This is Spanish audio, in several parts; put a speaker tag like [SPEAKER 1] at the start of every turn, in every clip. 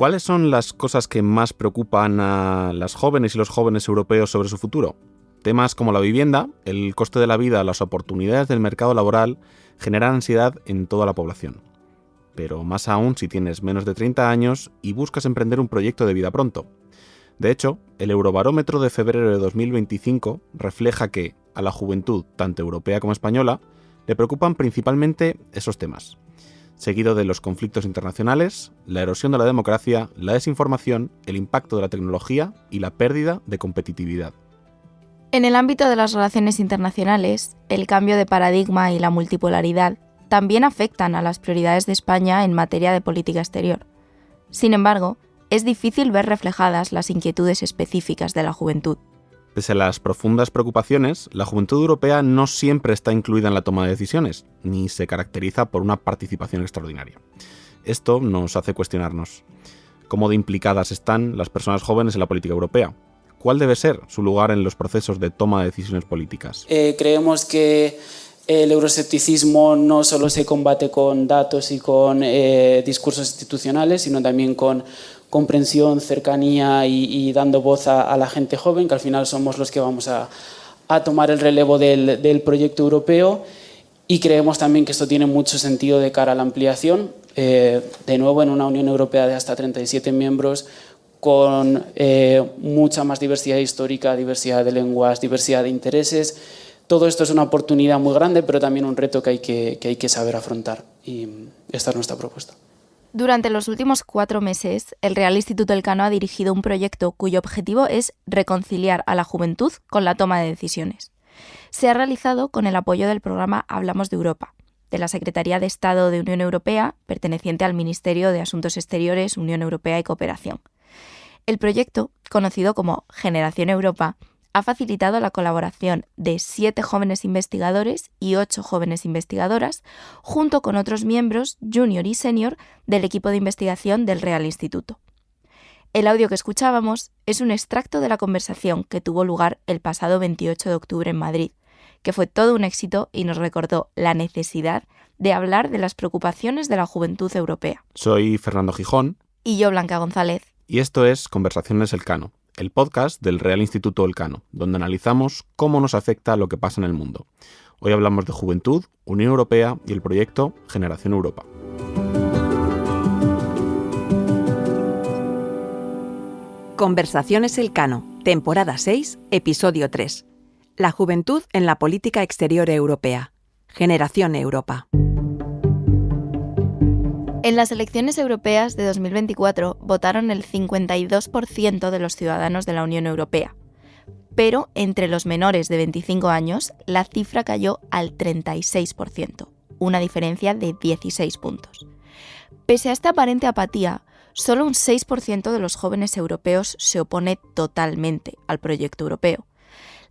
[SPEAKER 1] ¿Cuáles son las cosas que más preocupan a las jóvenes y los jóvenes europeos sobre su futuro? Temas como la vivienda, el coste de la vida, las oportunidades del mercado laboral generan ansiedad en toda la población. Pero más aún si tienes menos de 30 años y buscas emprender un proyecto de vida pronto. De hecho, el Eurobarómetro de febrero de 2025 refleja que, a la juventud, tanto europea como española, le preocupan principalmente esos temas, seguido de los conflictos internacionales, la erosión de la democracia, la desinformación, el impacto de la tecnología y la pérdida de competitividad.
[SPEAKER 2] En el ámbito de las relaciones internacionales, el cambio de paradigma y la multipolaridad también afectan a las prioridades de España en materia de política exterior. Sin embargo, es difícil ver reflejadas las inquietudes específicas de la juventud.
[SPEAKER 1] Pese a las profundas preocupaciones, la juventud europea no siempre está incluida en la toma de decisiones, ni se caracteriza por una participación extraordinaria. Esto nos hace cuestionarnos cómo de implicadas están las personas jóvenes en la política europea. ¿Cuál debe ser su lugar en los procesos de toma de decisiones políticas?
[SPEAKER 3] Creemos que el euroescepticismo no solo se combate con datos y con discursos institucionales, sino también con comprensión, cercanía y dando voz a la gente joven, que al final somos los que vamos a tomar el relevo del proyecto europeo. Y creemos también que esto tiene mucho sentido de cara a la ampliación. De nuevo, en una Unión Europea de hasta 37 miembros, con mucha más diversidad histórica, diversidad de lenguas, diversidad de intereses. Todo esto es una oportunidad muy grande, pero también un reto que hay que saber afrontar. Y esta es nuestra propuesta.
[SPEAKER 2] Durante los últimos 4 meses, el Real Instituto Elcano ha dirigido un proyecto cuyo objetivo es reconciliar a la juventud con la toma de decisiones. Se ha realizado con el apoyo del programa Hablamos de Europa, de la Secretaría de Estado de Unión Europea, perteneciente al Ministerio de Asuntos Exteriores, Unión Europea y Cooperación. El proyecto, conocido como Generación Europa, ha facilitado la colaboración de 7 jóvenes investigadores y 8 jóvenes investigadoras, junto con otros miembros junior y senior del equipo de investigación del Real Instituto. El audio que escuchábamos es un extracto de la conversación que tuvo lugar el pasado 28 de octubre en Madrid, que fue todo un éxito y nos recordó la necesidad de hablar de las preocupaciones de la juventud europea.
[SPEAKER 1] Soy Fernando Gijón.
[SPEAKER 2] Y yo, Blanca González.
[SPEAKER 1] Y esto es Conversaciones Elcano, el podcast del Real Instituto Elcano, donde analizamos cómo nos afecta lo que pasa en el mundo. Hoy hablamos de juventud, Unión Europea y el proyecto Generación Europa.
[SPEAKER 4] Conversaciones Elcano, temporada 6, episodio 3. La juventud en la política exterior europea. Generación Europa.
[SPEAKER 2] En las elecciones europeas de 2024 votaron el 52% de los ciudadanos de la Unión Europea, pero entre los menores de 25 años la cifra cayó al 36%, una diferencia de 16 puntos. Pese a esta aparente apatía, solo un 6% de los jóvenes europeos se opone totalmente al proyecto europeo.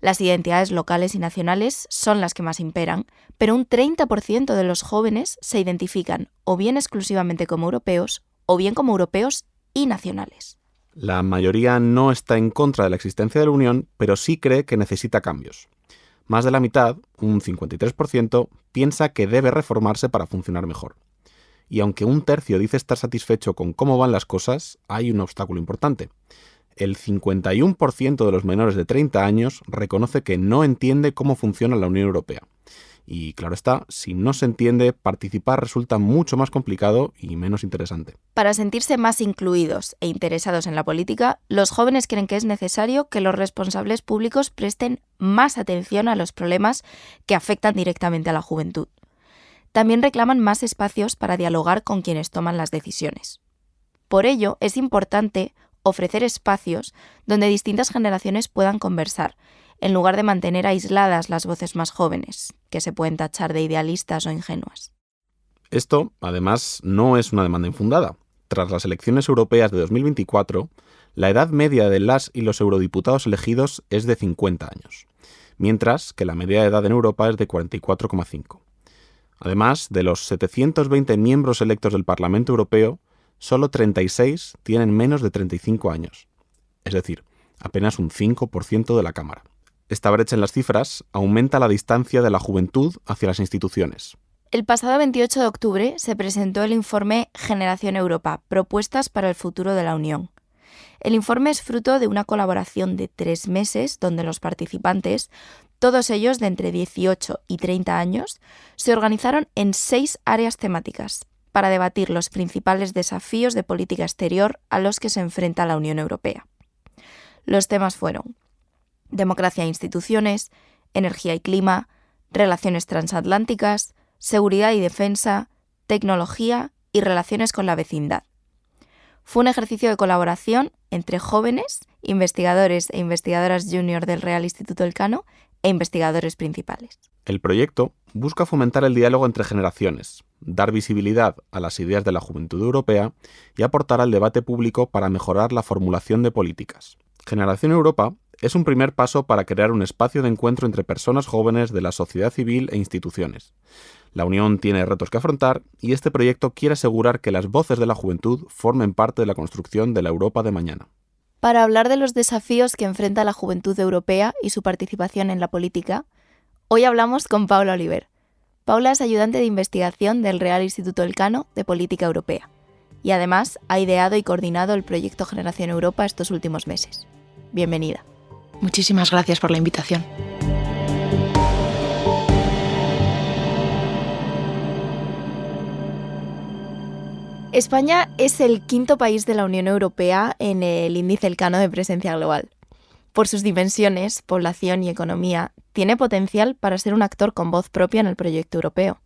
[SPEAKER 2] Las identidades locales y nacionales son las que más imperan, pero un 30% de los jóvenes se identifican o bien exclusivamente como europeos o bien como europeos y nacionales.
[SPEAKER 1] La mayoría no está en contra de la existencia de la Unión, pero sí cree que necesita cambios. Más de la mitad, un 53%, piensa que debe reformarse para funcionar mejor. Y aunque un tercio dice estar satisfecho con cómo van las cosas, hay un obstáculo importante. El 51% de los menores de 30 años reconoce que no entiende cómo funciona la Unión Europea. Y claro está, si no se entiende, participar resulta mucho más complicado y menos interesante.
[SPEAKER 2] Para sentirse más incluidos e interesados en la política, los jóvenes creen que es necesario que los responsables públicos presten más atención a los problemas que afectan directamente a la juventud. También reclaman más espacios para dialogar con quienes toman las decisiones. Por ello, es importante ofrecer espacios donde distintas generaciones puedan conversar, en lugar de mantener aisladas las voces más jóvenes, que se pueden tachar de idealistas o ingenuas.
[SPEAKER 1] Esto, además, no es una demanda infundada. Tras las elecciones europeas de 2024, la edad media de las y los eurodiputados elegidos es de 50 años, mientras que la media de edad en Europa es de 44,5. Además, de los 720 miembros electos del Parlamento Europeo, solo 36 tienen menos de 35 años, es decir, apenas un 5% de la Cámara. Esta brecha en las cifras aumenta la distancia de la juventud hacia las instituciones.
[SPEAKER 2] El pasado 28 de octubre se presentó el informe Generación Europa, Propuestas para el futuro de la Unión. El informe es fruto de una colaboración de 3 meses donde los participantes, todos ellos de entre 18 y 30 años, se organizaron en 6 áreas temáticas para debatir los principales desafíos de política exterior a los que se enfrenta la Unión Europea. Los temas fueron democracia e instituciones, energía y clima, relaciones transatlánticas, seguridad y defensa, tecnología y relaciones con la vecindad. Fue un ejercicio de colaboración entre jóvenes, investigadores e investigadoras junior del Real Instituto Elcano e investigadores principales.
[SPEAKER 1] El proyecto busca fomentar el diálogo entre generaciones, dar visibilidad a las ideas de la juventud europea y aportar al debate público para mejorar la formulación de políticas. Generación Europa es un primer paso para crear un espacio de encuentro entre personas jóvenes de la sociedad civil e instituciones. La Unión tiene retos que afrontar y este proyecto quiere asegurar que las voces de la juventud formen parte de la construcción de la Europa de mañana.
[SPEAKER 2] Para hablar de los desafíos que enfrenta la juventud europea y su participación en la política, hoy hablamos con Paula Oliver. Paula es ayudante de investigación del Real Instituto Elcano de Política Europea y además ha ideado y coordinado el proyecto Generación Europa estos últimos meses. Bienvenida.
[SPEAKER 5] Muchísimas gracias por la invitación.
[SPEAKER 2] España es el 5º país de la Unión Europea en el índice Elcano de presencia global. Por sus dimensiones, población y economía, tiene potencial para ser un actor con voz propia en el proyecto europeo.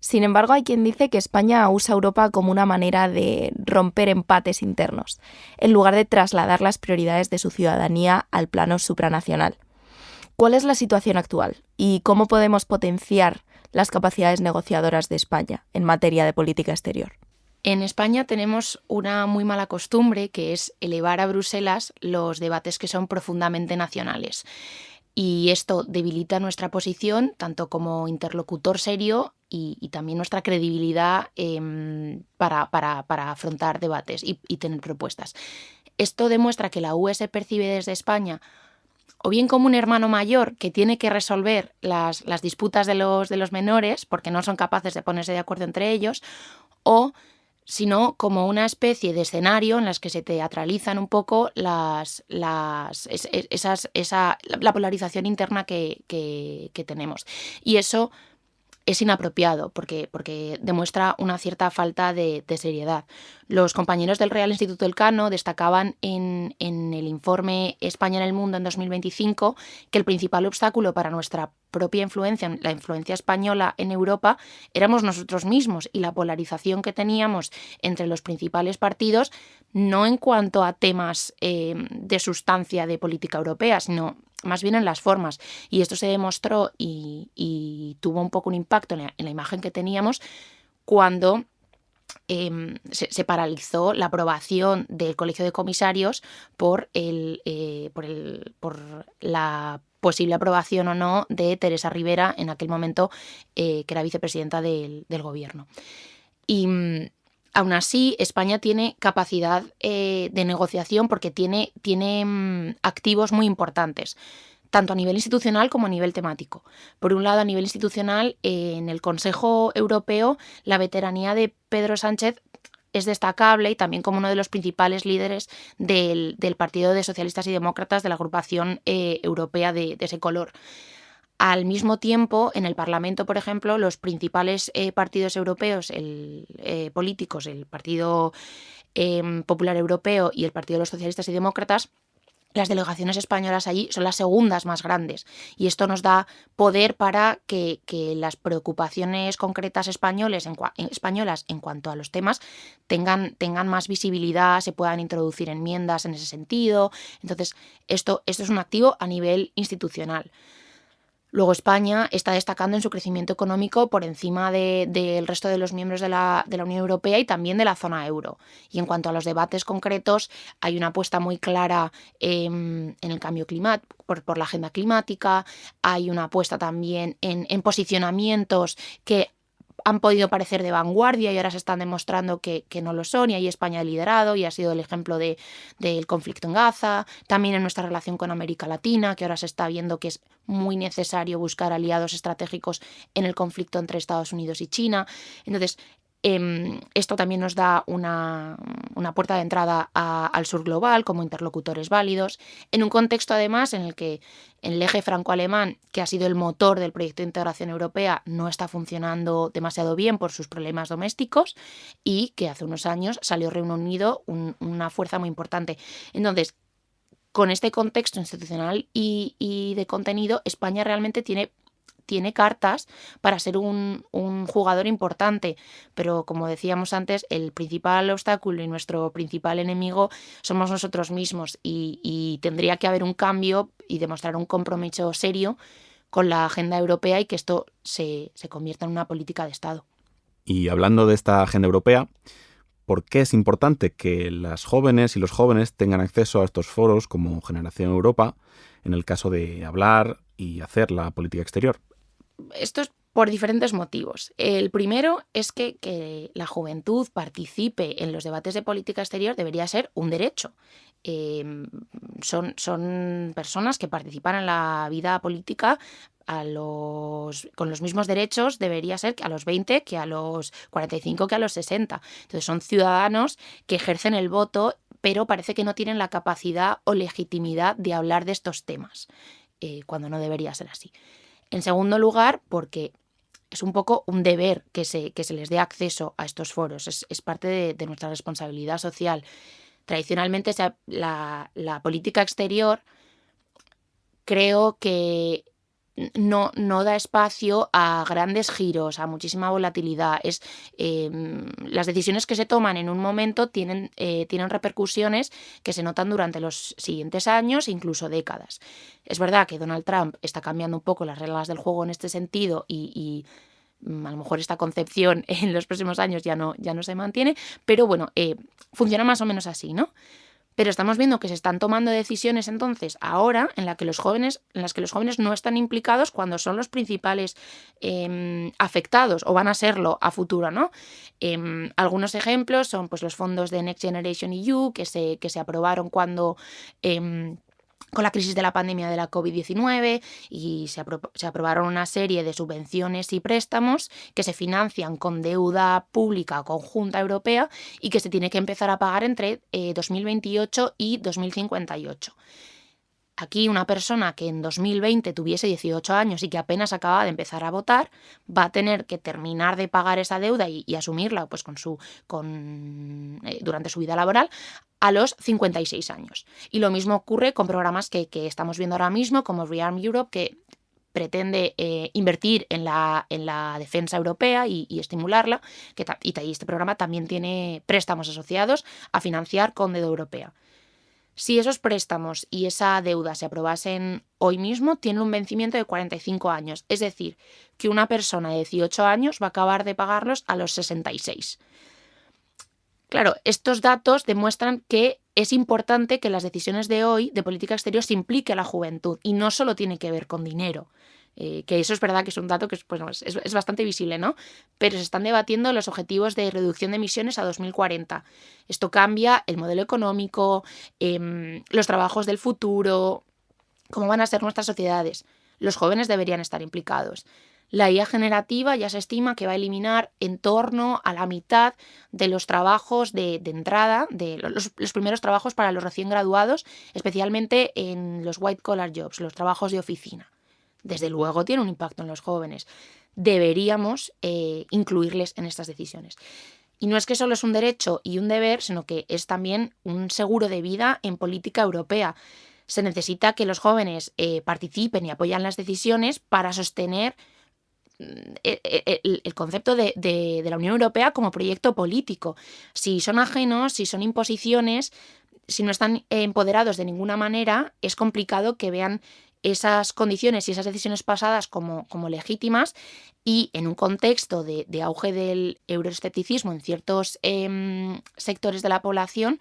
[SPEAKER 2] Sin embargo, hay quien dice que España usa Europa como una manera de romper empates internos, en lugar de trasladar las prioridades de su ciudadanía al plano supranacional. ¿Cuál es la situación actual y cómo podemos potenciar las capacidades negociadoras de España en materia de política exterior?
[SPEAKER 5] En España tenemos una muy mala costumbre que es elevar a Bruselas los debates que son profundamente nacionales. Y esto debilita nuestra posición tanto como interlocutor serio y también nuestra credibilidad para afrontar debates y tener propuestas. Esto demuestra que la UE se percibe desde España o bien como un hermano mayor que tiene que resolver las disputas de los menores porque no son capaces de ponerse de acuerdo entre ellos, o sino como una especie de escenario en las que se teatralizan un poco la polarización interna que tenemos. Y eso es inapropiado porque demuestra una cierta falta de seriedad. Los compañeros del Real Instituto Elcano destacaban en el informe España en el mundo en 2025 que el principal obstáculo para nuestra propia influencia, la influencia española en Europa, éramos nosotros mismos y la polarización que teníamos entre los principales partidos, no en cuanto a temas de sustancia de política europea, sino más bien en las formas. Y esto se demostró y tuvo un poco un impacto en la imagen que teníamos cuando se paralizó la aprobación del Colegio de Comisarios por la posible aprobación o no de Teresa Rivera, en aquel momento que era vicepresidenta del gobierno. Y aún así, España tiene capacidad de negociación porque tiene activos muy importantes, tanto a nivel institucional como a nivel temático. Por un lado, a nivel institucional, en el Consejo Europeo, la veteranía de Pedro Sánchez es destacable y también como uno de los principales líderes del Partido de Socialistas y Demócratas, de la agrupación europea de ese color. Al mismo tiempo, en el Parlamento, por ejemplo, los principales partidos europeos políticos, el Partido Popular Europeo y el Partido de los Socialistas y Demócratas, las delegaciones españolas allí son las segundas más grandes y esto nos da poder para que las preocupaciones concretas españolas en cuanto a los temas tengan más visibilidad, se puedan introducir enmiendas en ese sentido. Entonces, esto es un activo a nivel institucional. Luego España está destacando en su crecimiento económico por encima del resto de los miembros de la Unión Europea y también de la zona euro. Y en cuanto a los debates concretos, hay una apuesta muy clara en el cambio climático, por la agenda climática, hay una apuesta también en posicionamientos que han podido parecer de vanguardia y ahora se están demostrando que no lo son, y ahí España ha liderado y ha sido el ejemplo del conflicto en Gaza, también en nuestra relación con América Latina, que ahora se está viendo que es muy necesario buscar aliados estratégicos en el conflicto entre Estados Unidos y China. Entonces, esto también nos da una puerta de entrada al sur global como interlocutores válidos, en un contexto además en el que el eje franco-alemán, que ha sido el motor del proyecto de integración europea, no está funcionando demasiado bien por sus problemas domésticos, y que hace unos años salió Reino Unido una fuerza muy importante. Entonces, con este contexto institucional y de contenido, España realmente tiene cartas para ser un jugador importante, pero como decíamos antes, el principal obstáculo y nuestro principal enemigo somos nosotros mismos, y tendría que haber un cambio y demostrar un compromiso serio con la agenda europea y que esto se convierta en una política de Estado.
[SPEAKER 1] Y hablando de esta agenda europea, ¿por qué es importante que las jóvenes y los jóvenes tengan acceso a estos foros como Generación Europa en el caso de hablar y hacer la política exterior?
[SPEAKER 5] Esto es por diferentes motivos. El primero es que la juventud participe en los debates de política exterior debería ser un derecho. Son personas que participan en la vida política con los mismos derechos, debería ser que a los 20, que a los 45, que a los 60. Entonces son ciudadanos que ejercen el voto, pero parece que no tienen la capacidad o legitimidad de hablar de estos temas, cuando no debería ser así. En segundo lugar, porque es un poco un deber que se les dé acceso a estos foros. Es parte de nuestra responsabilidad social. Tradicionalmente, la política exterior creo que no da espacio a grandes giros, a muchísima volatilidad. Las decisiones que se toman en un momento tienen repercusiones que se notan durante los siguientes años, incluso décadas. Es verdad que Donald Trump está cambiando un poco las reglas del juego en este sentido, y a lo mejor esta concepción en los próximos años ya no se mantiene, pero bueno, funciona más o menos así, ¿no? Pero estamos viendo que se están tomando decisiones entonces ahora en las que los jóvenes no están implicados cuando son los principales afectados, o van a serlo a futuro, ¿no? Algunos ejemplos son pues los fondos de Next Generation EU que se aprobaron cuando con la crisis de la pandemia de la COVID-19, y se aprobaron una serie de subvenciones y préstamos que se financian con deuda pública conjunta europea y que se tiene que empezar a pagar entre 2028 y 2058. Aquí una persona que en 2020 tuviese 18 años y que apenas acaba de empezar a votar va a tener que terminar de pagar esa deuda y asumirla pues durante su vida laboral a los 56 años. Y lo mismo ocurre con programas que estamos viendo ahora mismo, como Rearm Europe, que pretende invertir en la defensa europea y estimularla, y este programa también tiene préstamos asociados a financiar con deuda europea. Si esos préstamos y esa deuda se aprobasen hoy mismo, tienen un vencimiento de 45 años. Es decir, que una persona de 18 años va a acabar de pagarlos a los 66. Claro, estos datos demuestran que es importante que en las decisiones de hoy de política exterior se implique a la juventud, y no solo tiene que ver con dinero. Que eso es verdad que es un dato que es bastante visible, ¿no? Pero se están debatiendo los objetivos de reducción de emisiones a 2040. Esto cambia el modelo económico, los trabajos del futuro, cómo van a ser nuestras sociedades. Los jóvenes deberían estar implicados. La IA generativa ya se estima que va a eliminar en torno a la mitad de los trabajos de entrada, de los primeros trabajos para los recién graduados, especialmente en los white collar jobs, los trabajos de oficina. Desde luego tiene un impacto en los jóvenes. Deberíamos incluirles en estas decisiones. Y no es que solo es un derecho y un deber, sino que es también un seguro de vida en política europea. Se necesita que los jóvenes participen y apoyen las decisiones para sostener el concepto de la Unión Europea como proyecto político. Si son ajenos, si son imposiciones, si no están empoderados de ninguna manera, es complicado que vean esas condiciones y esas decisiones pasadas como legítimas, y en un contexto de auge del euroescepticismo en ciertos sectores de la población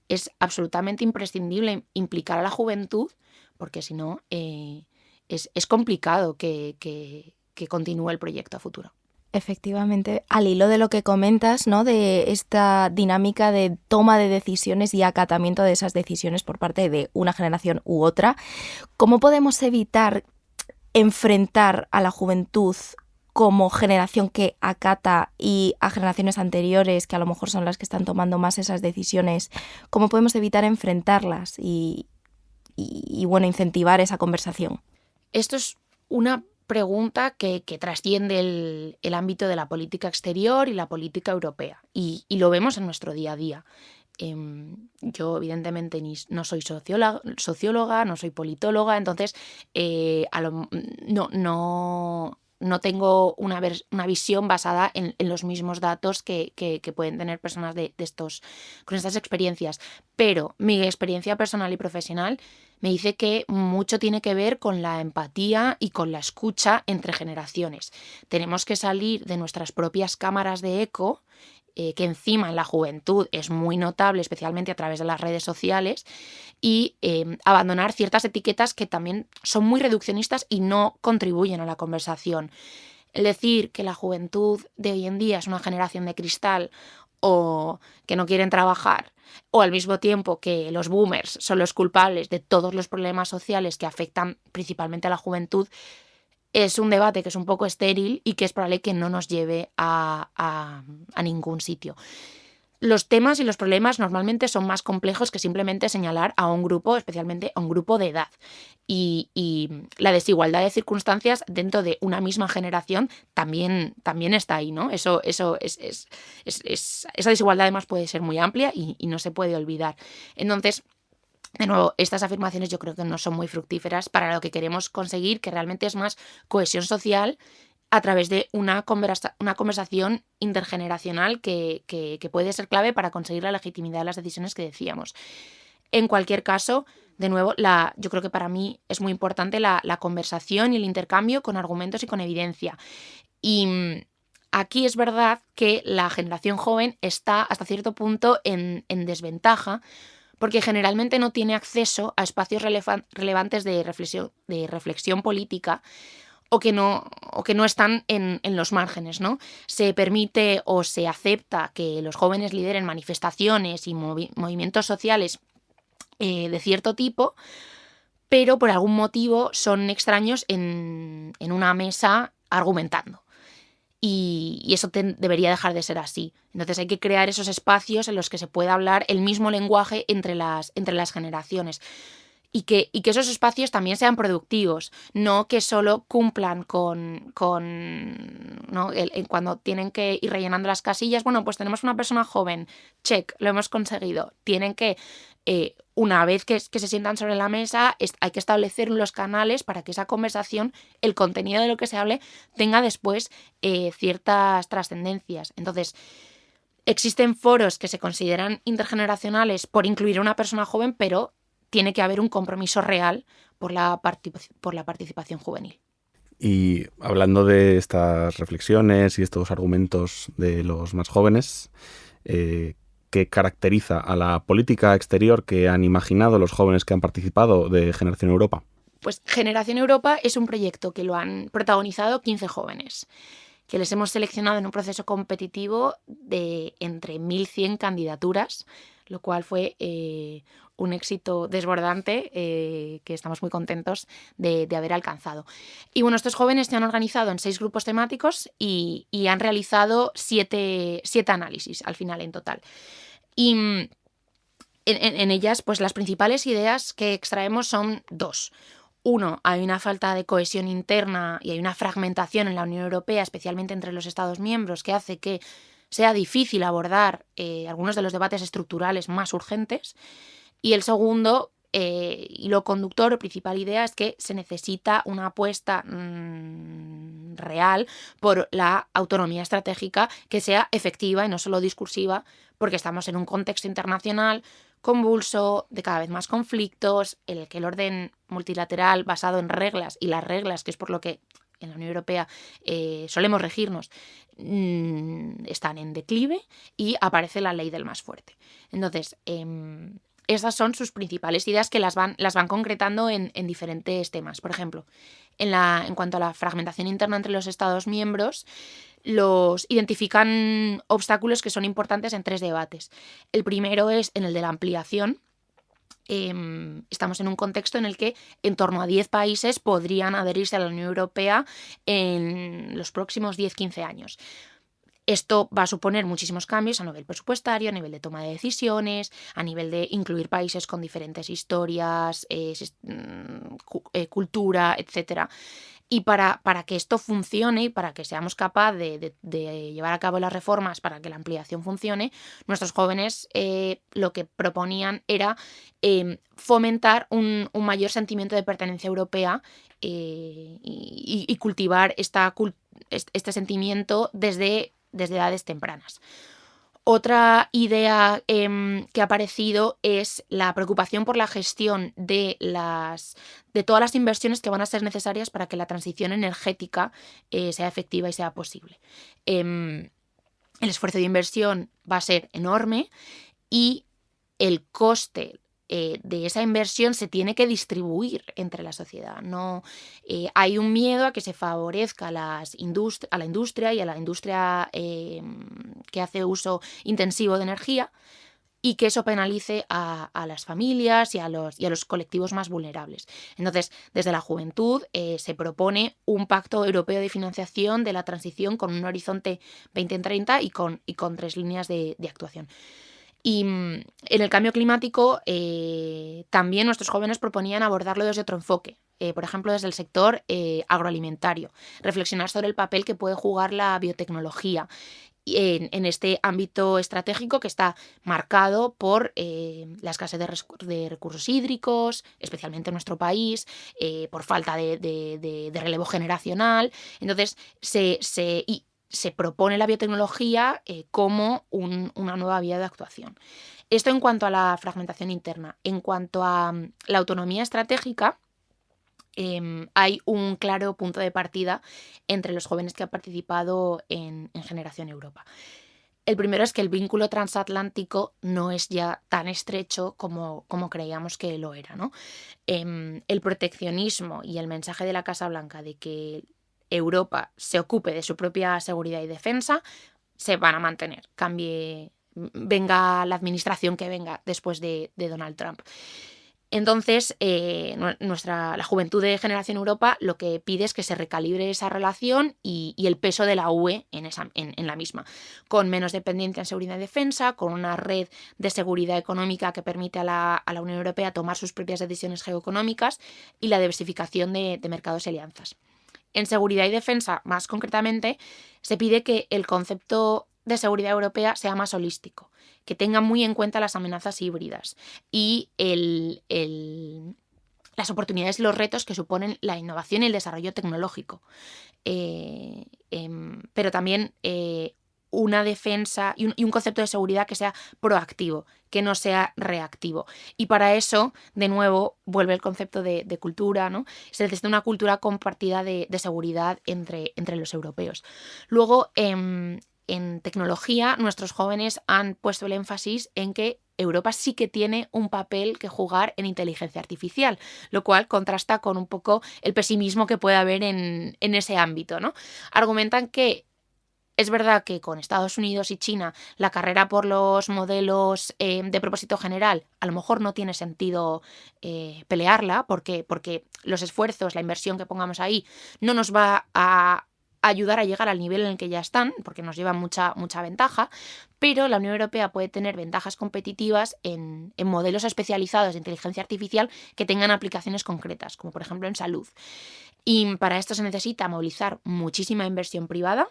[SPEAKER 5] es absolutamente imprescindible implicar a la juventud, porque si no es complicado que continúe el proyecto a futuro.
[SPEAKER 2] Efectivamente, al hilo de lo que comentas, ¿no? De esta dinámica de toma de decisiones y acatamiento de esas decisiones por parte de una generación u otra, ¿cómo podemos evitar enfrentar a la juventud como generación que acata y a generaciones anteriores, que a lo mejor son las que están tomando más esas decisiones? ¿Cómo podemos evitar enfrentarlas y bueno, incentivar esa conversación?
[SPEAKER 5] Esto es una pregunta que trasciende el ámbito de la política exterior y la política europea. Y lo vemos en nuestro día a día. Yo, evidentemente, no soy socióloga, no soy politóloga, entonces no tengo una visión basada en los mismos datos que pueden tener personas con estas experiencias. Pero mi experiencia personal y profesional me dice que mucho tiene que ver con la empatía y con la escucha entre generaciones. Tenemos que salir de nuestras propias cámaras de eco, que encima en la juventud es muy notable, especialmente a través de las redes sociales, y abandonar ciertas etiquetas que también son muy reduccionistas y no contribuyen a la conversación. El decir que la juventud de hoy en día es una generación de cristal o que no quieren trabajar, o al mismo tiempo que los boomers son los culpables de todos los problemas sociales que afectan principalmente a la juventud, es un debate que es un poco estéril y que es probable que no nos lleve a ningún sitio. Los temas y los problemas normalmente son más complejos que simplemente señalar a un grupo, especialmente a un grupo de edad. Y la desigualdad de circunstancias dentro de una misma generación también está ahí, ¿no? Esa desigualdad además puede ser muy amplia y no se puede olvidar. Entonces, de nuevo, estas afirmaciones yo creo que no son muy fructíferas para lo que queremos conseguir, que realmente es más cohesión social a través de una conversación intergeneracional que puede ser clave para conseguir la legitimidad de las decisiones que decíamos. En cualquier caso, de nuevo, yo creo que para mí es muy importante la conversación y el intercambio con argumentos y con evidencia. Y aquí es verdad que la generación joven está hasta cierto punto en desventaja, porque generalmente no tiene acceso a espacios relevantes de reflexión política o que no están en los márgenes, ¿no? Se permite o se acepta que los jóvenes lideren manifestaciones y movimientos sociales de cierto tipo, pero por algún motivo son extraños en una mesa argumentando. Y eso debería dejar de ser así. Entonces hay que crear esos espacios en los que se pueda hablar el mismo lenguaje entre las generaciones. Y que esos espacios también sean productivos, no que solo cumplan con ¿no? Cuando tienen que ir rellenando las casillas. Bueno, pues tenemos una persona joven, check, lo hemos conseguido. Tienen que, una vez que se sientan sobre la mesa, hay que establecer los canales para que esa conversación, el contenido de lo que se hable, tenga después ciertas trascendencias. Entonces, existen foros que se consideran intergeneracionales por incluir a una persona joven, pero tiene que haber un compromiso real por la participación juvenil.
[SPEAKER 1] Y hablando de estas reflexiones y estos argumentos de los más jóvenes, ¿qué caracteriza a la política exterior que han imaginado los jóvenes que han participado de Generación Europa?
[SPEAKER 5] Pues Generación Europa es un proyecto que lo han protagonizado 15 jóvenes, que les hemos seleccionado en un proceso competitivo de entre 1.100 candidaturas, lo cual fue un éxito desbordante que estamos muy contentos de haber alcanzado. Y bueno, estos jóvenes se han organizado en 6 grupos temáticos y han realizado 7 análisis al final en total. Y en ellas, pues las principales ideas que extraemos son 2. 1, hay una falta de cohesión interna y hay una fragmentación en la Unión Europea, especialmente entre los Estados miembros, que hace que sea difícil abordar algunos de los debates estructurales más urgentes. Y el segundo, hilo conductor o principal idea, es que se necesita una apuesta real por la autonomía estratégica que sea efectiva y no solo discursiva, porque estamos en un contexto internacional convulso, de cada vez más conflictos, en el que el orden multilateral basado en reglas, y las reglas, que es por lo que en la Unión Europea solemos regirnos, están en declive y aparece la ley del más fuerte. Entonces, esas son sus principales ideas que las van concretando en diferentes temas. Por ejemplo, en cuanto a la fragmentación interna entre los Estados miembros, identifican obstáculos que son importantes en 3 debates. El primero es en el de la ampliación. Estamos en un contexto en el que en torno a 10 países podrían adherirse a la Unión Europea en los próximos 10-15 años. Esto va a suponer muchísimos cambios a nivel presupuestario, a nivel de toma de decisiones, a nivel de incluir países con diferentes historias, cultura, etc. Y para que esto funcione y para que seamos capaces de llevar a cabo las reformas para que la ampliación funcione, nuestros jóvenes lo que proponían era fomentar un mayor sentimiento de pertenencia europea y cultivar este sentimiento desde edades tempranas. Otra idea que ha aparecido es la preocupación por la gestión de todas las inversiones que van a ser necesarias para que la transición energética sea efectiva y sea posible. El esfuerzo de inversión va a ser enorme y el coste de esa inversión se tiene que distribuir entre la sociedad. No, hay un miedo a que se favorezca a la industria y a la industria que hace uso intensivo de energía y que eso penalice a las familias y a los colectivos más vulnerables. Entonces, desde la juventud se propone un pacto europeo de financiación de la transición con un horizonte 2030 y con 3 líneas de actuación. Y en el cambio climático también nuestros jóvenes proponían abordarlo desde otro enfoque, por ejemplo desde el sector agroalimentario, reflexionar sobre el papel que puede jugar la biotecnología en este ámbito estratégico que está marcado por la escasez de recursos hídricos, especialmente en nuestro país, por falta de relevo generacional. Entonces se propone la biotecnología como una nueva vía de actuación. Esto en cuanto a la fragmentación interna. En cuanto a la autonomía estratégica, hay un claro punto de partida entre los jóvenes que han participado en Generación Europa. El primero es que el vínculo transatlántico no es ya tan estrecho como creíamos que lo era, ¿no? El proteccionismo y el mensaje de la Casa Blanca de que Europa se ocupe de su propia seguridad y defensa se van a mantener, venga la administración que venga después de Donald Trump. Entonces, la juventud de Generación Europa lo que pide es que se recalibre esa relación y el peso de la UE en la misma, con menos dependencia en seguridad y defensa, con una red de seguridad económica que permite a la Unión Europea tomar sus propias decisiones geoeconómicas y la diversificación de mercados y alianzas. En seguridad y defensa, más concretamente, se pide que el concepto de seguridad europea sea más holístico, que tenga muy en cuenta las amenazas híbridas y las oportunidades y los retos que suponen la innovación y el desarrollo tecnológico. Pero también una defensa y un concepto de seguridad que sea proactivo, que no sea reactivo. Y para eso, de nuevo, vuelve el concepto de cultura, ¿no? Se necesita una cultura compartida de seguridad entre los europeos. Luego, en tecnología, nuestros jóvenes han puesto el énfasis en que Europa sí que tiene un papel que jugar en inteligencia artificial, lo cual contrasta con un poco el pesimismo que puede haber en ese ámbito, ¿no? Argumentan que es verdad que con Estados Unidos y China la carrera por los modelos de propósito general a lo mejor no tiene sentido pelearla porque los esfuerzos, la inversión que pongamos ahí no nos va a ayudar a llegar al nivel en el que ya están, porque nos llevan mucha ventaja, pero la Unión Europea puede tener ventajas competitivas en modelos especializados de inteligencia artificial que tengan aplicaciones concretas, como por ejemplo en salud. Y para esto se necesita movilizar muchísima inversión privada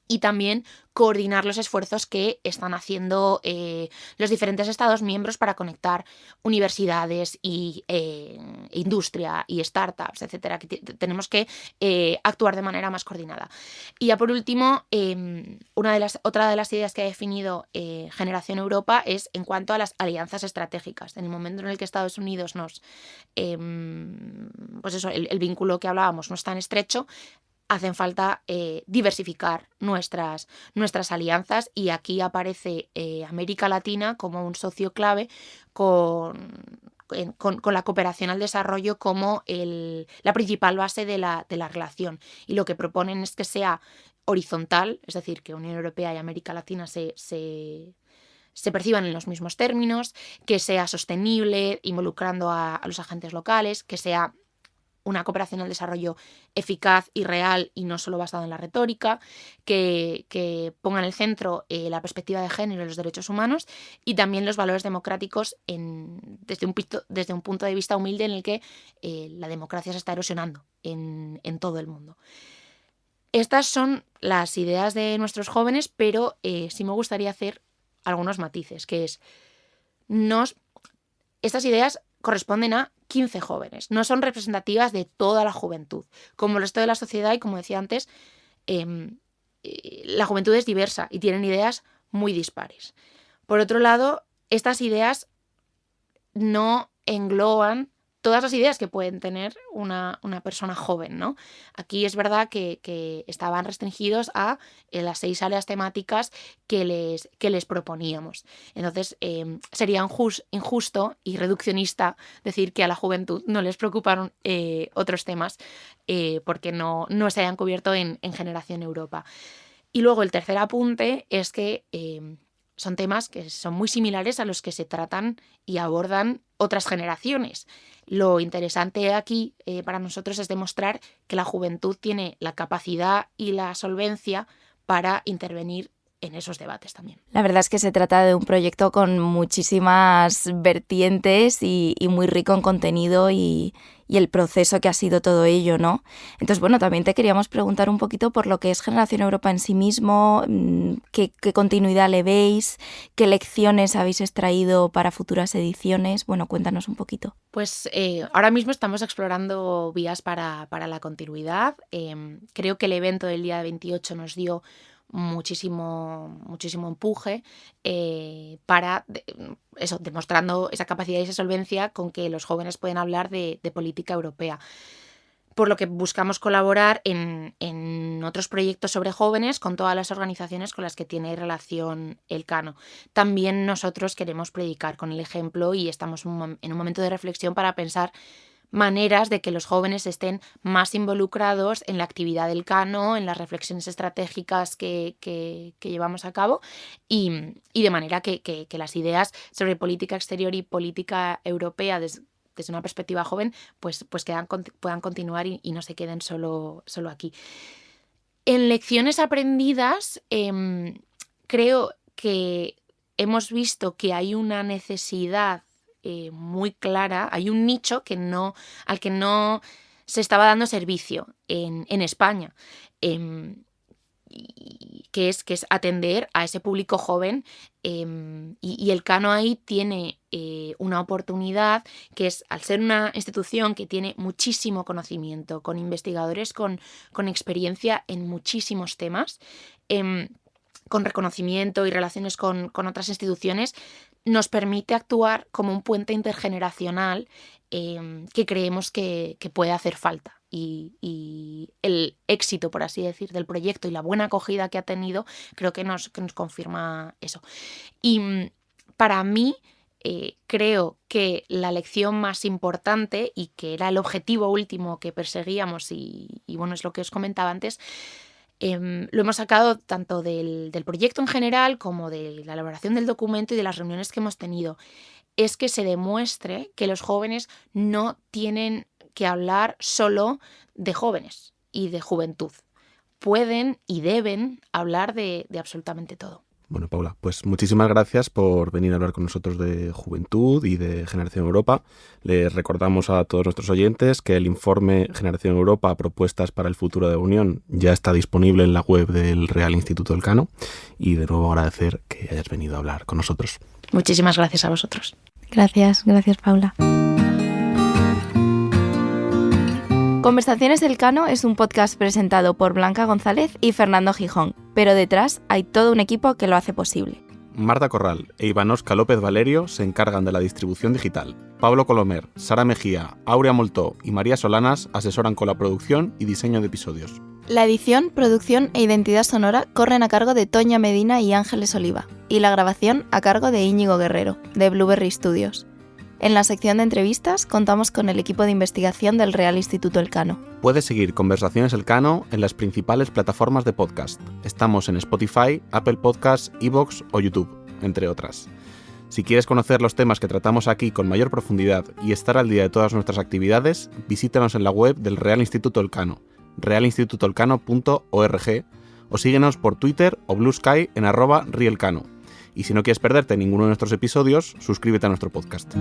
[SPEAKER 5] y también coordinar los esfuerzos que están haciendo los diferentes Estados miembros para conectar universidades y industria y startups, etcétera. Que tenemos que actuar de manera más coordinada. Y ya por último, otra de las ideas que ha definido Generación Europa es en cuanto a las alianzas estratégicas. En el momento en el que Estados Unidos el vínculo que hablábamos no es tan estrecho, hacen falta diversificar nuestras alianzas y aquí aparece América Latina como un socio clave con la cooperación al desarrollo como la principal base de la relación. Y lo que proponen es que sea horizontal, es decir, que Unión Europea y América Latina se perciban en los mismos términos, que sea sostenible, involucrando a los agentes locales, que sea una cooperación al desarrollo eficaz y real y no solo basada en la retórica, que ponga en el centro la perspectiva de género y los derechos humanos y también los valores democráticos desde un punto de vista humilde en el que la democracia se está erosionando en todo el mundo. Estas son las ideas de nuestros jóvenes, pero sí me gustaría hacer algunos matices, que es, estas ideas corresponden a 15 jóvenes, no son representativas de toda la juventud. Como el resto de la sociedad y como decía antes, la juventud es diversa y tienen ideas muy dispares. Por otro lado, estas ideas no engloban todas las ideas que pueden tener una persona joven, ¿no? Aquí es verdad que estaban restringidos a las 6 áreas temáticas que les proponíamos. Entonces, sería injusto y reduccionista decir que a la juventud no les preocuparon otros temas porque no se hayan cubierto en Generación Europa. Y luego el tercer apunte es que son temas que son muy similares a los que se tratan y abordan otras generaciones. Lo interesante aquí para nosotros es demostrar que la juventud tiene la capacidad y la solvencia para intervenir en esos debates también.
[SPEAKER 2] La verdad es que se trata de un proyecto con muchísimas vertientes y muy rico en contenido y el proceso que ha sido todo ello, ¿no? Entonces, bueno, también te queríamos preguntar un poquito por lo que es Generación Europa en sí mismo, qué continuidad le veis, qué lecciones habéis extraído para futuras ediciones. Bueno, cuéntanos un poquito.
[SPEAKER 5] Pues ahora mismo estamos explorando vías para la continuidad. Creo que el evento del día 28 nos dio muchísimo empuje para demostrando esa capacidad y esa solvencia con que los jóvenes pueden hablar de política europea. Por lo que buscamos colaborar en otros proyectos sobre jóvenes con todas las organizaciones con las que tiene relación el Cano. También nosotros queremos predicar con el ejemplo y estamos en un momento de reflexión para pensar maneras de que los jóvenes estén más involucrados en la actividad del Cano, en las reflexiones estratégicas que llevamos a cabo y de manera que las ideas sobre política exterior y política europea desde una perspectiva joven pues puedan continuar y no se queden solo aquí. En lecciones aprendidas creo que hemos visto que hay una necesidad muy clara, hay un nicho al que no se estaba dando servicio en España, que es atender a ese público joven y el Cano ahí tiene una oportunidad que es, al ser una institución que tiene muchísimo conocimiento, con investigadores con experiencia en muchísimos temas, con reconocimiento y relaciones con otras instituciones, nos permite actuar como un puente intergeneracional que creemos que puede hacer falta. Y el éxito, por así decir, del proyecto y la buena acogida que ha tenido, creo que nos confirma eso. Y para mí, creo que la lección más importante y que era el objetivo último que perseguíamos y bueno, es lo que os comentaba antes, lo hemos sacado tanto del proyecto en general como de la elaboración del documento y de las reuniones que hemos tenido. Es que se demuestre que los jóvenes no tienen que hablar solo de jóvenes y de juventud. Pueden y deben hablar de absolutamente todo.
[SPEAKER 1] Bueno, Paula, pues muchísimas gracias por venir a hablar con nosotros de juventud y de Generación Europa. Les recordamos a todos nuestros oyentes que el informe Generación Europa, propuestas para el futuro de la Unión, ya está disponible en la web del Real Instituto del Cano. Y de nuevo agradecer que hayas venido a hablar con nosotros.
[SPEAKER 5] Muchísimas gracias a vosotros.
[SPEAKER 2] Gracias Paula. Conversaciones del Cano es un podcast presentado por Blanca González y Fernando Gijón, pero detrás hay todo un equipo que lo hace posible.
[SPEAKER 1] Marta Corral e Ivanosca López Valerio se encargan de la distribución digital. Pablo Colomer, Sara Mejía, Aurea Moltó y María Solanas asesoran con la producción y diseño de episodios.
[SPEAKER 2] La edición, producción e identidad sonora corren a cargo de Toña Medina y Ángeles Oliva, y la grabación a cargo de Íñigo Guerrero, de Blueberry Studios. En la sección de entrevistas contamos con el equipo de investigación del Real Instituto Elcano.
[SPEAKER 1] Puedes seguir Conversaciones Elcano en las principales plataformas de podcast. Estamos en Spotify, Apple Podcasts, iVoox o YouTube, entre otras. Si quieres conocer los temas que tratamos aquí con mayor profundidad y estar al día de todas nuestras actividades, visítanos en la web del Real Instituto Elcano, realinstitutoelcano.org, o síguenos por Twitter o Blue Sky en @rielcano. Y si no quieres perderte ninguno de nuestros episodios, suscríbete a nuestro podcast.